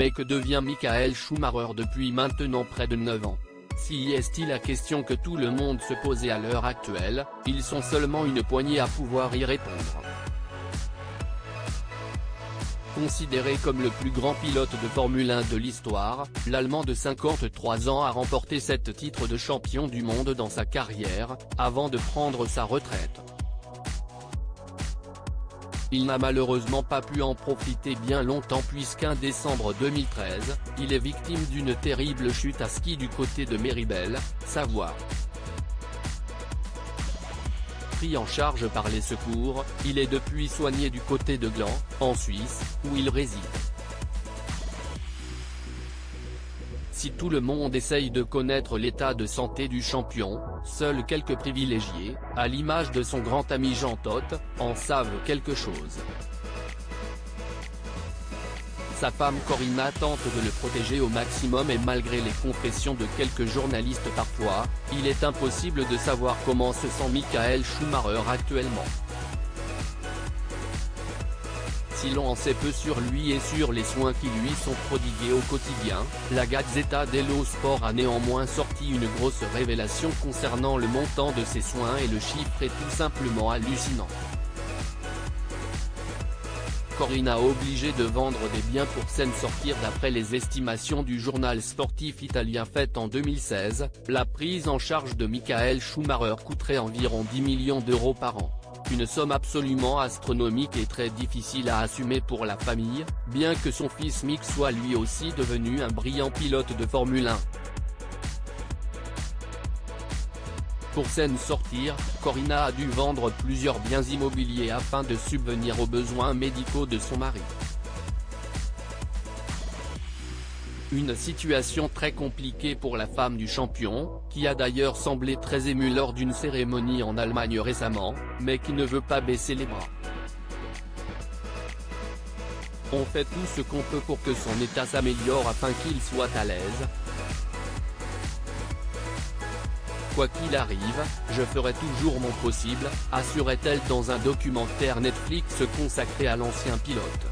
Mais que devient Michael Schumacher depuis maintenant près de 9 ans? Si est-il la question que tout le monde se posait à l'heure actuelle, ils sont seulement une poignée à pouvoir y répondre. Considéré comme le plus grand pilote de Formule 1 de l'histoire, l'Allemand de 53 ans a remporté 7 titres de champion du monde dans sa carrière, avant de prendre sa retraite. Il n'a malheureusement pas pu en profiter bien longtemps puisqu'en décembre 2013, il est victime d'une terrible chute à ski du côté de Méribel, Savoie. Pris en charge par les secours, il est depuis soigné du côté de Gland, en Suisse, où il réside. Si tout le monde essaye de connaître l'état de santé du champion, seuls quelques privilégiés, à l'image de son grand ami Jean Todt, en savent quelque chose. Sa femme Corinna tente de le protéger au maximum et malgré les confessions de quelques journalistes parfois, il est impossible de savoir comment se sent Michael Schumacher actuellement. Si l'on en sait peu sur lui et sur les soins qui lui sont prodigués au quotidien, la Gazzetta dello Sport a néanmoins sorti une grosse révélation concernant le montant de ses soins et le chiffre est tout simplement hallucinant. Corinna obligée de vendre des biens pour s'en sortir. D'après les estimations du journal sportif italien faites en 2016, la prise en charge de Michael Schumacher coûterait environ 10 millions d'euros par an. Une somme absolument astronomique et très difficile à assumer pour la famille, bien que son fils Mick soit lui aussi devenu un brillant pilote de Formule 1. Pour s'en sortir, Corinna a dû vendre plusieurs biens immobiliers afin de subvenir aux besoins médicaux de son mari. Une situation très compliquée pour la femme du champion, qui a d'ailleurs semblé très émue lors d'une cérémonie en Allemagne récemment, mais qui ne veut pas baisser les bras. On fait tout ce qu'on peut pour que son état s'améliore afin qu'il soit à l'aise. Quoi qu'il arrive, je ferai toujours mon possible, assurait-elle dans un documentaire Netflix consacré à l'ancien pilote.